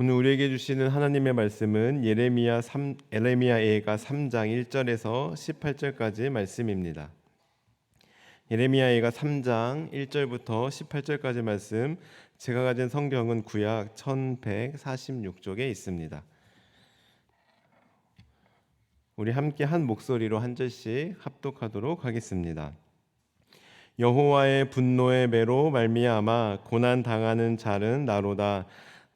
오늘 우리에게 주시는 하나님의 말씀은 예레미야애가 3장 1절에서 18절까지 말씀입니다. 예레미야애가 3장 1절부터 18절까지 말씀, 제가 가진 성경은 구약 1146쪽에 있습니다. 우리 함께 한 목소리로 한 절씩 합독하도록 하겠습니다. 여호와의 분노의 매로 말미암아 고난 당하는 자는 나로다.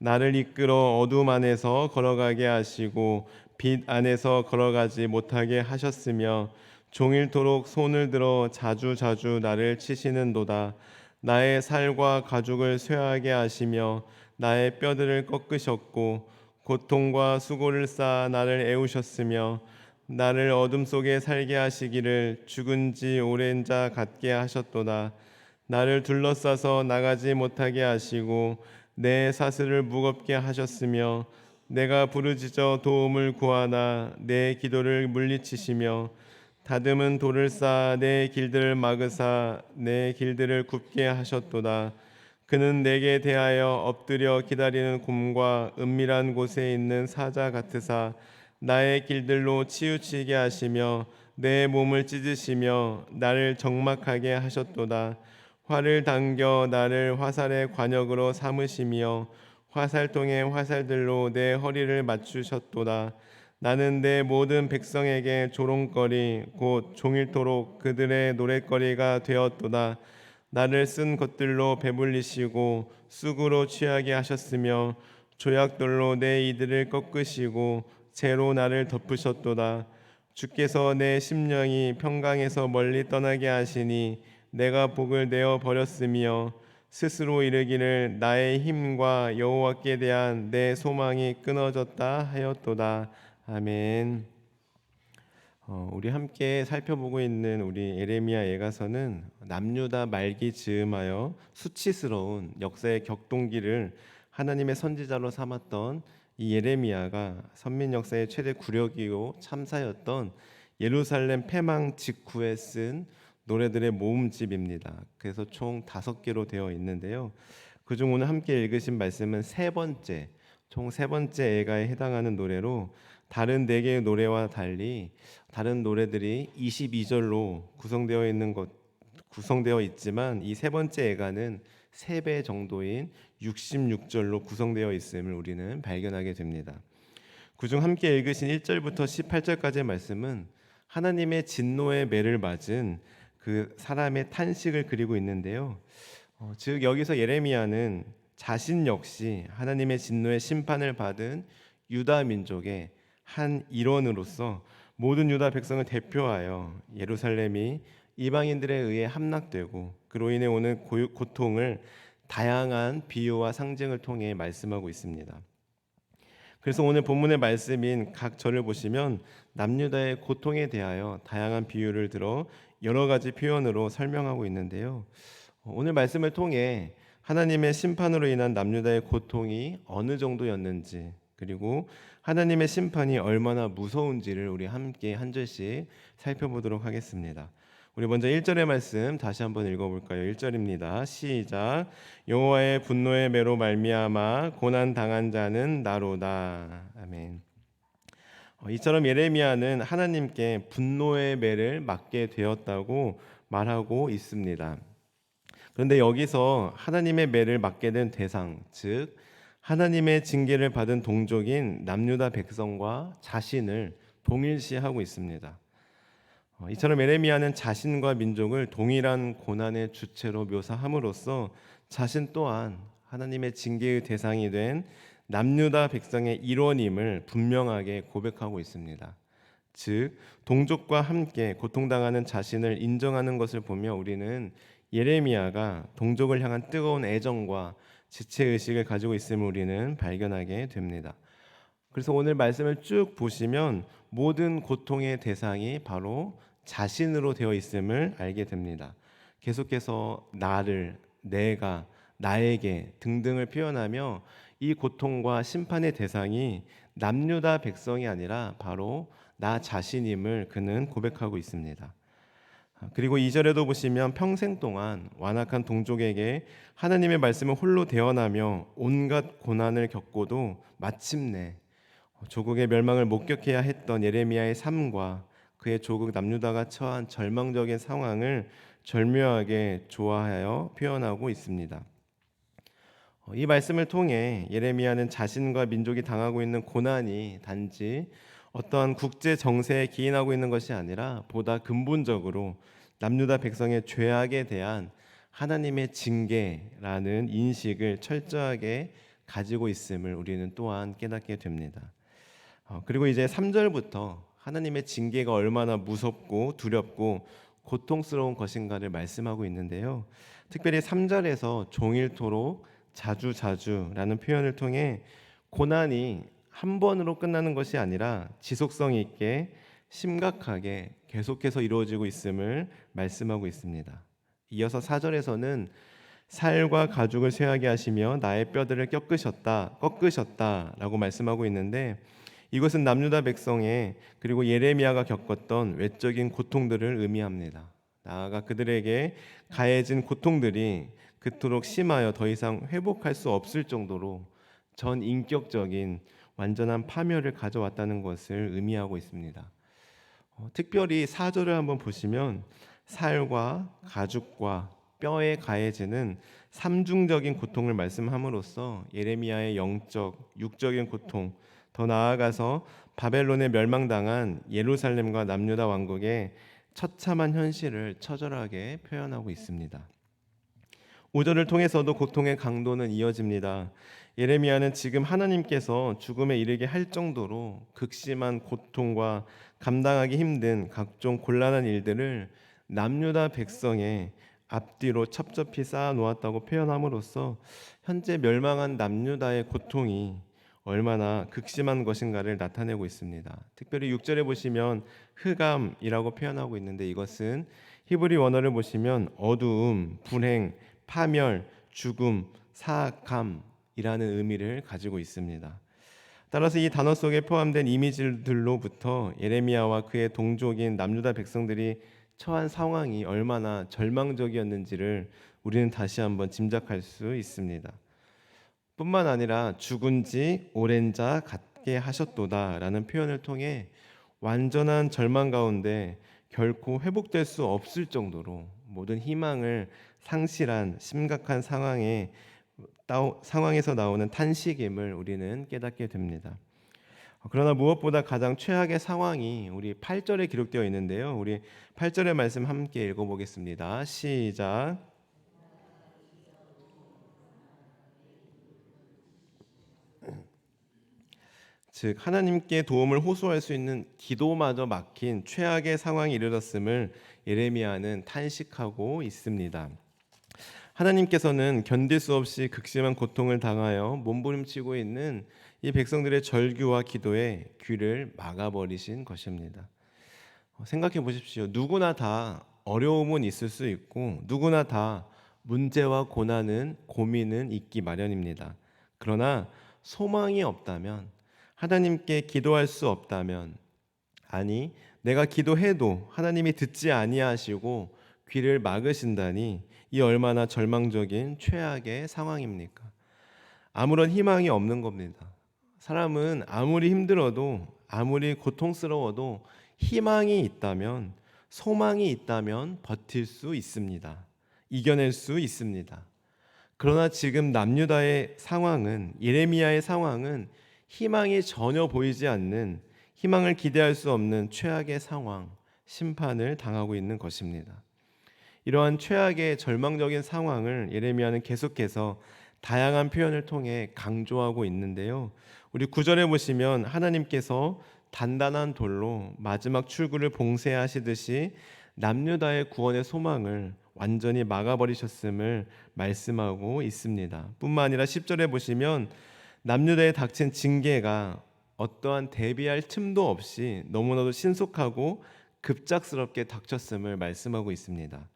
나를 이끌어 어둠 안에서 걸어가게 하시고 빛 안에서 걸어가지 못하게 하셨으며 종일토록 손을 들어 자주자주 나를 치시는도다. 나의 살과 가죽을 쇠하게 하시며 나의 뼈들을 꺾으셨고 고통과 수고를 쌓아 나를 애우셨으며 나를 어둠 속에 살게 하시기를 죽은 지 오랜 자 같게 하셨도다. 나를 둘러싸서 나가지 못하게 하시고 내 사슬을 무겁게 하셨으며 내가 부르짖어 도움을 구하나 내 기도를 물리치시며 다듬은 돌을 쌓아 내 길들을 막으사 내 길들을 굽게 하셨도다. 그는 내게 대하여 엎드려 기다리는 곰과 은밀한 곳에 있는 사자 같으사 나의 길들로 치우치게 하시며 내 몸을 찢으시며 나를 적막하게 하셨도다. 활을 당겨 나를 화살의 관역으로 삼으시며 화살통의 화살들로 내 허리를 맞추셨도다. 나는 내 모든 백성에게 조롱거리 곧 종일토록 그들의 노랫거리가 되었도다. 나를 쓴 것들로 배불리시고 쑥으로 취하게 하셨으며 조약돌로 내 이들을 꺾으시고 재로 나를 덮으셨도다. 주께서 내 심령이 평강에서 멀리 떠나게 하시니 내가 복을 내어 버렸으며 스스로 이르기를 나의 힘과 여호와께 대한 내 소망이 끊어졌다 하였도다. 아멘. 우리 함께 살펴보고 있는 우리 예레미야 예가서는 남유다 말기 즈음하여 수치스러운 역사의 격동기를 하나님의 선지자로 삼았던 이 예레미야가 선민 역사의 최대 굴욕이고 참사였던 예루살렘 패망 직후에 쓴 노래들의 모음집입니다. 그래서 총 5개로 되어 있는데요. 그중 오늘 함께 읽으신 말씀은 총 세 번째 예가에 해당하는 노래로 다른 4개의 노래와 달리 다른 노래들이 22절로 구성되어 있지만 이 세 번째 예가는 3배 정도인 66절로 구성되어 있음을 우리는 발견하게 됩니다. 그중 함께 읽으신 1절부터 18절까지의 말씀은 하나님의 진노의 매를 맞은 그 사람의 탄식을 그리고 있는데요. 즉 여기서 예레미야는 자신 역시 하나님의 진노의 심판을 받은 유다 민족의 한 일원으로서 모든 유다 백성을 대표하여 예루살렘이 이방인들에 의해 함락되고 그로 인해 오는 고통을 다양한 비유와 상징을 통해 말씀하고 있습니다. 그래서 오늘 본문의 말씀인 각 절을 보시면 남유다의 고통에 대하여 다양한 비유를 들어 여러 가지 표현으로 설명하고 있는데요. 오늘 말씀을 통해 하나님의 심판으로 인한 남유다의 고통이 어느 정도였는지 그리고 하나님의 심판이 얼마나 무서운지를 우리 함께 한 절씩 살펴보도록 하겠습니다. 우리 먼저 1절의 말씀 다시 한번 읽어볼까요? 1절입니다. 시작. 여호와의 분노의 매로 말미암아 고난 당한 자는 나로다. 아멘. 이처럼 예레미야는 하나님께 분노의 매를 맞게 되었다고 말하고 있습니다. 그런데 여기서 하나님의 매를 맞게 된 대상, 즉 하나님의 징계를 받은 동족인 남유다 백성과 자신을 동일시하고 있습니다. 이처럼 예레미야는 자신과 민족을 동일한 고난의 주체로 묘사함으로써 자신 또한 하나님의 징계의 대상이 된 남유다 백성의 일원임을 분명하게 고백하고 있습니다. 즉 동족과 함께 고통당하는 자신을 인정하는 것을 보며 우리는 예레미야가 동족을 향한 뜨거운 애정과 지체의식을 가지고 있음을 우리는 발견하게 됩니다. 그래서 오늘 말씀을 쭉 보시면 모든 고통의 대상이 바로 자신으로 되어 있음을 알게 됩니다. 계속해서 나를, 내가, 나에게 등등을 표현하며 이 고통과 심판의 대상이 남유다 백성이 아니라 바로 나 자신임을 그는 고백하고 있습니다. 그리고 2절에도 보시면 평생 동안 완악한 동족에게 하나님의 말씀을 홀로 대언하며 온갖 고난을 겪고도 마침내 조국의 멸망을 목격해야 했던 예레미야의 삶과 그의 조국 남유다가 처한 절망적인 상황을 절묘하게 조화하여 표현하고 있습니다. 이 말씀을 통해 예레미야는 자신과 민족이 당하고 있는 고난이 단지 어떠한 국제 정세에 기인하고 있는 것이 아니라 보다 근본적으로 남유다 백성의 죄악에 대한 하나님의 징계라는 인식을 철저하게 가지고 있음을 우리는 또한 깨닫게 됩니다. 그리고 이제 3절부터 하나님의 징계가 얼마나 무섭고 두렵고 고통스러운 것인가를 말씀하고 있는데요. 특별히 3절에서 종일토록 자주자주라는 표현을 통해 고난이 한 번으로 끝나는 것이 아니라 지속성 있게 심각하게 계속해서 이루어지고 있음을 말씀하고 있습니다. 이어서 4절에서는 살과 가죽을 쇠하게 하시며 나의 뼈들을 꺾으셨다라고 말씀하고 있는데, 이것은 남유다 백성의 그리고 예레미야가 겪었던 외적인 고통들을 의미합니다. 나아가 그들에게 가해진 고통들이 그토록 심하여 더 이상 회복할 수 없을 정도로 전 인격적인 완전한 파멸을 가져왔다는 것을 의미하고 있습니다. 특별히 4절을 한번 보시면 살과 가죽과 뼈에 가해지는 삼중적인 고통을 말씀함으로써 예레미야의 영적, 육적인 고통, 더 나아가서 바벨론에 멸망당한 예루살렘과 남유다 왕국의 처참한 현실을 처절하게 표현하고 있습니다. 5절을 통해서도 고통의 강도는 이어집니다. 예레미야는 지금 하나님께서 죽음에 이르게 할 정도로 극심한 고통과 감당하기 힘든 각종 곤란한 일들을 남유다 백성의 앞뒤로 첩첩히 쌓아 놓았다고 표현함으로써 현재 멸망한 남유다의 고통이 얼마나 극심한 것인가를 나타내고 있습니다. 특별히 6절에 보시면 흑암이라고 표현하고 있는데, 이것은 히브리 원어를 보시면 어두움, 불행, 파멸, 죽음, 사악함이라는 의미를 가지고 있습니다. 따라서 이 단어 속에 포함된 이미지들로부터 예레미야와 그의 동족인 남유다 백성들이 처한 상황이 얼마나 절망적이었는지를 우리는 다시 한번 짐작할 수 있습니다. 뿐만 아니라 죽은 지 오랜 자 같게 하셨도다라는 표현을 통해 완전한 절망 가운데 결코 회복될 수 없을 정도로 모든 희망을 상실한 심각한 상황에서 나오는 탄식임을 우리는 깨닫게 됩니다. 그러나 무엇보다 가장 최악의 상황이 우리 8절에 기록되어 있는데요. 우리 8절의 말씀 함께 읽어보겠습니다. 시작. 즉 하나님께 도움을 호소할 수 있는 기도마저 막힌 최악의 상황이 이르렀음을 예레미야는 탄식하고 있습니다. 하나님께서는 견딜 수 없이 극심한 고통을 당하여 몸부림치고 있는 이 백성들의 절규와 기도에 귀를 막아버리신 것입니다. 생각해 보십시오. 누구나 다 어려움은 있을 수 있고 누구나 다 문제와 고난은 고민은 있기 마련입니다. 그러나 소망이 없다면, 하나님께 기도할 수 없다면, 아니 내가 기도해도 하나님이 듣지 아니하시고 귀를 막으신다니 이 얼마나 절망적인 최악의 상황입니까? 아무런 희망이 없는 겁니다. 사람은 아무리 힘들어도 아무리 고통스러워도 희망이 있다면, 소망이 있다면 버틸 수 있습니다. 이겨낼 수 있습니다. 그러나 지금 남유다의 상황은, 예레미야의 상황은 희망이 전혀 보이지 않는, 희망을 기대할 수 없는 최악의 상황, 심판을 당하고 있는 것입니다. 이러한 최악의 절망적인 상황을 예레미야는 계속해서 다양한 표현을 통해 강조하고 있는데요. 우리 9절에 보시면 하나님께서 단단한 돌로 마지막 출구를 봉쇄하시듯이 남유다의 구원의 소망을 완전히 막아버리셨음을 말씀하고 있습니다. 뿐만 아니라 10절에 보시면 남유다에 닥친 징계가 어떠한 대비할 틈도 없이 너무나도 신속하고 급작스럽게 닥쳤음을 말씀하고 있습니다.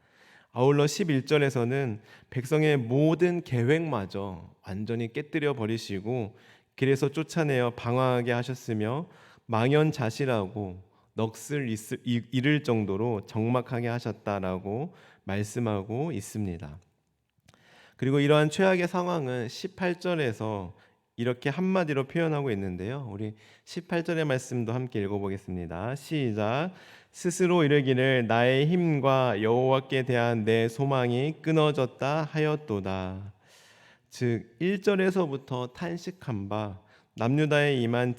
아울러 11절에서는 백성의 모든 계획마저 완전히 깨뜨려 버리시고 길에서 쫓아내어 방황하게 하셨으며 망연자실하고 넋을 잃을 정도로 적막하게 하셨다라고 말씀하고 있습니다. 그리고 이러한 최악의 상황은 18절에서 이렇게 한마디로 표현하고 있는데요. 우리 18절의 말씀도 함께 읽어보겠습니다. 시작. 스스로 이르기를 나의 힘과 여호와께 대한 내 소망이 끊어졌다 하였도다. 즉 1절에서부터 탄식한 바 남유다에 임한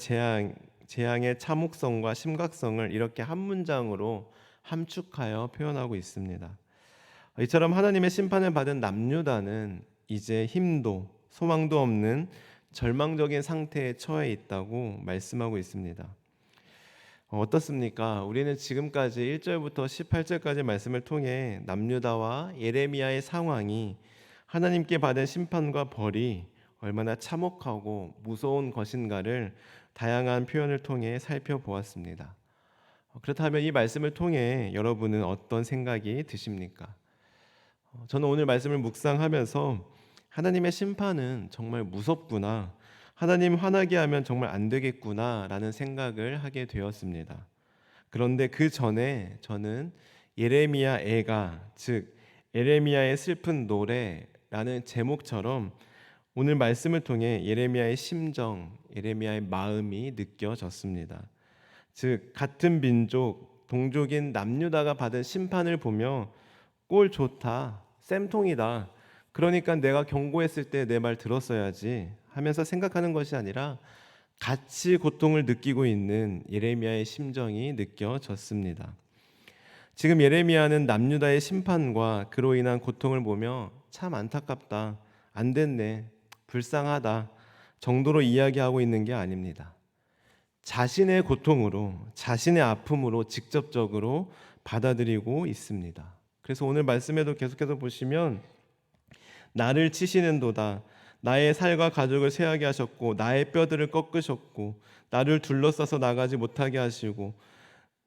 재앙의 참혹성과 심각성을 이렇게 한 문장으로 함축하여 표현하고 있습니다. 이처럼 하나님의 심판을 받은 남유다는 이제 힘도 소망도 없는 절망적인 상태에 처해 있다고 말씀하고 있습니다. 어떻습니까? 우리는 지금까지 1절부터 18절까지 말씀을 통해 남유다와 예레미야의 상황이 하나님께 받은 심판과 벌이 얼마나 참혹하고 무서운 것인가를 다양한 표현을 통해 살펴보았습니다. 그렇다면 이 말씀을 통해 여러분은 어떤 생각이 드십니까? 저는 오늘 말씀을 묵상하면서 하나님의 심판은 정말 무섭구나, 하나님 화나게 하면 정말 안 되겠구나라는 생각을 하게 되었습니다. 그런데 그 전에 저는 예레미야 애가, 즉 예레미야의 슬픈 노래라는 제목처럼 오늘 말씀을 통해 예레미야의 심정, 예레미야의 마음이 느껴졌습니다. 즉 같은 민족, 동족인 남유다가 받은 심판을 보며 꼴 좋다, 쌤통이다, 그러니까 내가 경고했을 때 내 말 들었어야지 하면서 생각하는 것이 아니라 같이 고통을 느끼고 있는 예레미야의 심정이 느껴졌습니다. 지금 예레미야는 남유다의 심판과 그로 인한 고통을 보며 참 안타깝다, 안 됐네, 불쌍하다 정도로 이야기하고 있는 게 아닙니다. 자신의 고통으로, 자신의 아픔으로 직접적으로 받아들이고 있습니다. 그래서 오늘 말씀에도 계속해서 보시면 나를 치시는도다, 나의 살과 가족을 쇠하게 하셨고 나의 뼈들을 꺾으셨고 나를 둘러싸서 나가지 못하게 하시고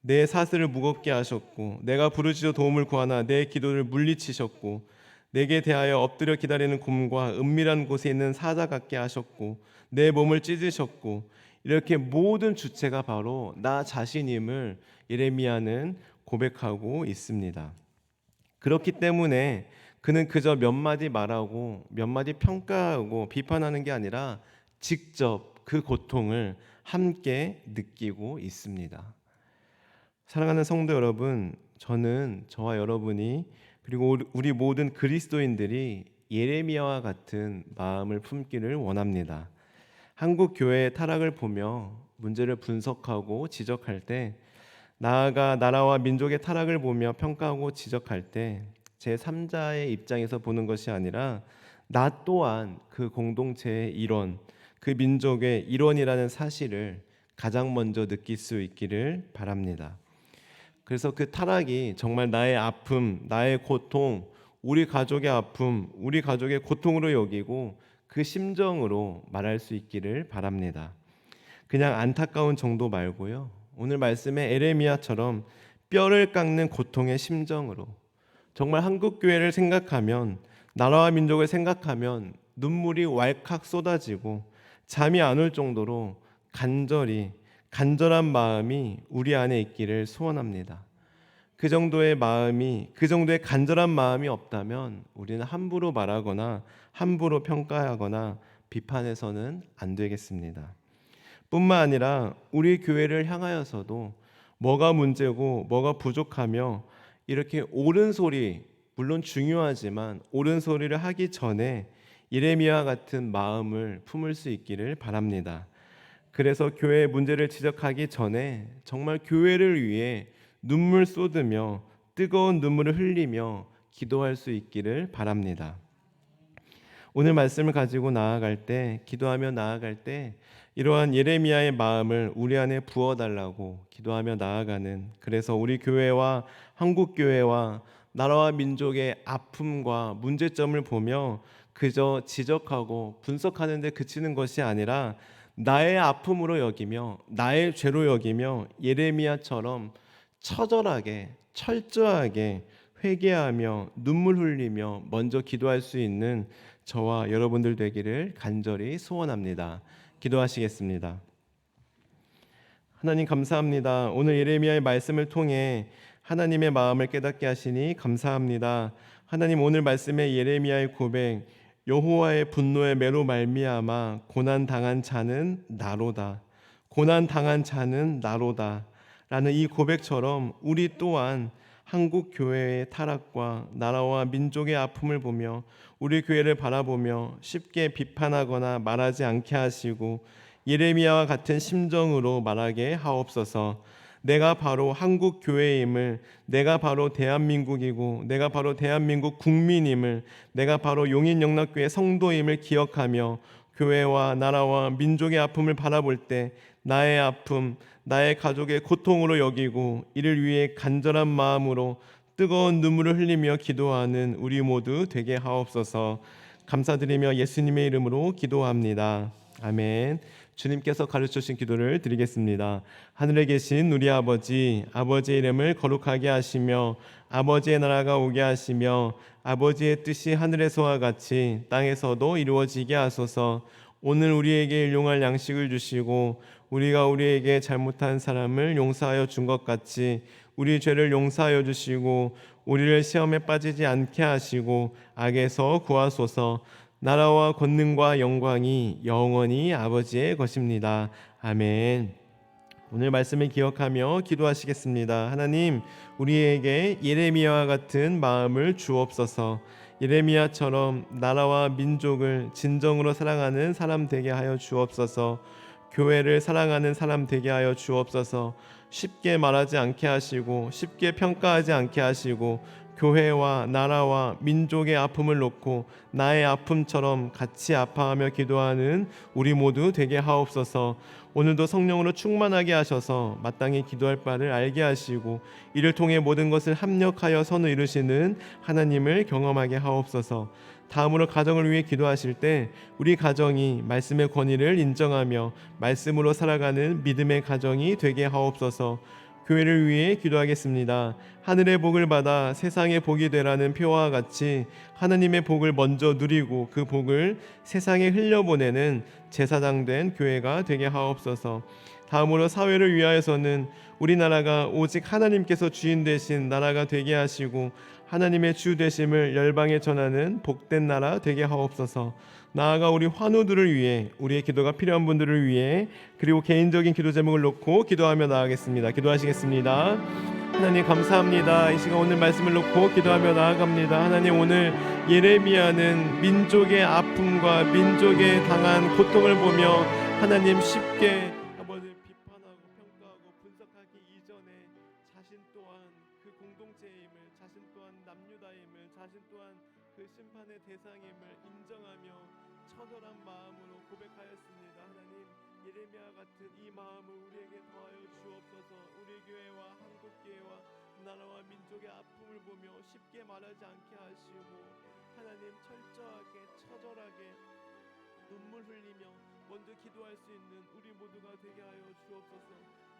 내 사슬을 무겁게 하셨고 내가 부르짖어 도움을 구하나 내 기도를 물리치셨고 내게 대하여 엎드려 기다리는 곰과 은밀한 곳에 있는 사자 같게 하셨고 내 몸을 찢으셨고, 이렇게 모든 주체가 바로 나 자신임을 예레미야는 고백하고 있습니다. 그렇기 때문에 그는 그저 몇 마디 말하고 몇 마디 평가하고 비판하는 게 아니라 직접 그 고통을 함께 느끼고 있습니다. 사랑하는 성도 여러분, 저는 저와 여러분이 그리고 우리 모든 그리스도인들이 예레미야와 같은 마음을 품기를 원합니다. 한국 교회의 타락을 보며 문제를 분석하고 지적할 때, 나아가 나라와 민족의 타락을 보며 평가하고 지적할 때 제3자의 입장에서 보는 것이 아니라 나 또한 그 공동체의 일원, 그 민족의 일원이라는 사실을 가장 먼저 느낄 수 있기를 바랍니다. 그래서 그 타락이 정말 나의 아픔, 나의 고통, 우리 가족의 아픔, 우리 가족의 고통으로 여기고 그 심정으로 말할 수 있기를 바랍니다. 그냥 안타까운 정도 말고요, 오늘 말씀의 에레미야처럼 뼈를 깎는 고통의 심정으로, 정말 한국 교회를 생각하면, 나라와 민족을 생각하면 눈물이 왈칵 쏟아지고 잠이 안 올 정도로 간절한 마음이 우리 안에 있기를 소원합니다. 그 정도의 간절한 마음이 없다면 우리는 함부로 말하거나 함부로 평가하거나 비판해서는 안 되겠습니다. 뿐만 아니라 우리 교회를 향하여서도 뭐가 문제고 뭐가 부족하며 이렇게 옳은 소리, 물론 중요하지만 옳은 소리를 하기 전에 예레미야와 같은 마음을 품을 수 있기를 바랍니다. 그래서 교회의 문제를 지적하기 전에 정말 교회를 위해 눈물 쏟으며 뜨거운 눈물을 흘리며 기도할 수 있기를 바랍니다. 오늘 말씀을 가지고 나아갈 때, 기도하며 나아갈 때 이러한 예레미야의 마음을 우리 안에 부어달라고 기도하며 나아가는, 그래서 우리 교회와 한국 교회와 나라와 민족의 아픔과 문제점을 보며 그저 지적하고 분석하는 데 그치는 것이 아니라 나의 아픔으로 여기며 나의 죄로 여기며 예레미야처럼 처절하게 철저하게 회개하며 눈물 흘리며 먼저 기도할 수 있는 저와 여러분들 되기를 간절히 소원합니다. 기도하시겠습니다. 하나님 감사합니다. 오늘 예레미야의 말씀을 통해 하나님의 마음을 깨닫게 하시니 감사합니다. 하나님 오늘 말씀의 예레미야의 고백, 여호와의 분노의 매로 말미암아 고난 당한 자는 나로다. 고난 당한 자는 나로다. 라는 이 고백처럼 우리 또한 한국 교회의 타락과 나라와 민족의 아픔을 보며 우리 교회를 바라보며 쉽게 비판하거나 말하지 않게 하시고 예레미야와 같은 심정으로 말하게 하옵소서. 내가 바로 한국 교회임을, 내가 바로 대한민국이고 내가 바로 대한민국 국민임을, 내가 바로 용인영락교회 성도임을 기억하며 교회와 나라와 민족의 아픔을 바라볼 때 나의 아픔, 나의 가족의 고통으로 여기고 이를 위해 간절한 마음으로 뜨거운 눈물을 흘리며 기도하는 우리 모두 되게 하옵소서. 감사드리며 예수님의 이름으로 기도합니다. 아멘. 주님께서 가르쳐주신 기도를 드리겠습니다. 하늘에 계신 우리 아버지, 아버지의 이름을 거룩하게 하시며 아버지의 나라가 오게 하시며 아버지의 뜻이 하늘에서와 같이 땅에서도 이루어지게 하소서. 오늘 우리에게 일용할 양식을 주시고 우리가 우리에게 잘못한 사람을 용서하여 준 것 같이 우리 죄를 용서하여 주시고 우리를 시험에 빠지지 않게 하시고 악에서 구하소서. 나라와 권능과 영광이 영원히 아버지의 것입니다. 아멘. 오늘 말씀을 기억하며 기도하시겠습니다. 하나님, 우리에게 예레미야와 같은 마음을 주옵소서. 예레미야처럼 나라와 민족을 진정으로 사랑하는 사람 되게 하여 주옵소서. 교회를 사랑하는 사람 되게 하여 주옵소서. 쉽게 말하지 않게 하시고 쉽게 평가하지 않게 하시고 교회와 나라와 민족의 아픔을 놓고 나의 아픔처럼 같이 아파하며 기도하는 우리 모두 되게 하옵소서. 오늘도 성령으로 충만하게 하셔서 마땅히 기도할 바를 알게 하시고 이를 통해 모든 것을 합력하여 선을 이루시는 하나님을 경험하게 하옵소서. 다음으로 가정을 위해 기도하실 때 우리 가정이 말씀의 권위를 인정하며 말씀으로 살아가는 믿음의 가정이 되게 하옵소서. 교회를 위해 기도하겠습니다. 하늘의 복을 받아 세상의 복이 되라는 표와 같이 하나님의 복을 먼저 누리고 그 복을 세상에 흘려보내는 제사장 된 교회가 되게 하옵소서. 다음으로 사회를 위하여서는 우리나라가 오직 하나님께서 주인 되신 나라가 되게 하시고 하나님의 주 되심을 열방에 전하는 복된 나라 되게 하옵소서. 나아가 우리 환우들을 위해, 우리의 기도가 필요한 분들을 위해, 그리고 개인적인 기도 제목을 놓고 기도하며 나아가겠습니다. 기도하시겠습니다. 하나님 감사합니다. 이 시간 오늘 말씀을 놓고 기도하며 나아갑니다. 하나님, 오늘 예레미야는 민족의 아픔과 민족의 당한 고통을 보며 하나님 쉽게 아버지 비판하고 평가하고 분석하기 이전에 자신 또한 그 공동체임을, 자신 또한 남유다임을, 자신 또한 그 심판의 대상임을 인정하며 처절한 마음으로 고백하였습니다. 하나님, 예레미야 같은 이 마음을 우리에게 더하여 주옵소서. 우리 교회와 한국 교회와 나라와 민족의 아픔을 보며 쉽게 말하지 않게 하시고 하나님, 철저하게 처절하게 눈물 흘리며 먼저 기도할 수 있는 우리 모두가 되게 하여 주옵소서.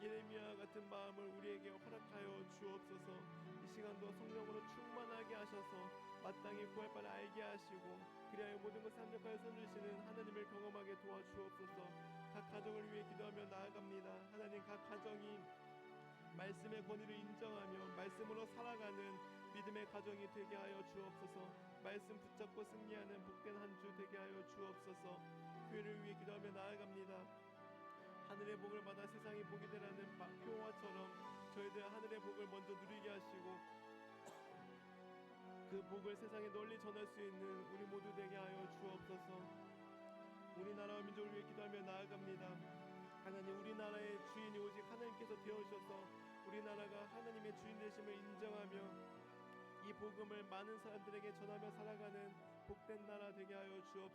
예레미야 같은 마음을 우리에게 허락하여 주옵소서. 이 시간도 성령으로 충만하게 하셔서 마땅히 구할 바를 알게 하시고 그리하여 모든 것을 합력하여 선주시는 하나님을 경험하게 도와주옵소서. 각 가정을 위해 기도하며 나아갑니다. 하나님, 각 가정이 말씀의 권위를 인정하며 말씀으로 살아가는 믿음의 가정이 되게 하여 주옵소서. 말씀 붙잡고 승리하는 복된 한 주 되게 하여 주옵소서. 교회를 위해 기도하며 나아갑니다. 하늘의 복을 받아 세상의 복이 되라는 표화처럼 저희들 하늘의 복을 먼저 누리게 하시고 그 복을 세상에 널리 전할 수 있는 우리 모두 되게 하여 주옵소서. 우리나라와 민족을 위해 기도하며 나아갑니다. 하나님, 우리나라의 주인이 오직 하나님께서 되어주셔서 우리나라가 하나님의 주인 되심을 인정하며 이 복음을 많은 사람들에게 전하며 살아가는 복된 나라 되게 하여 주옵소서.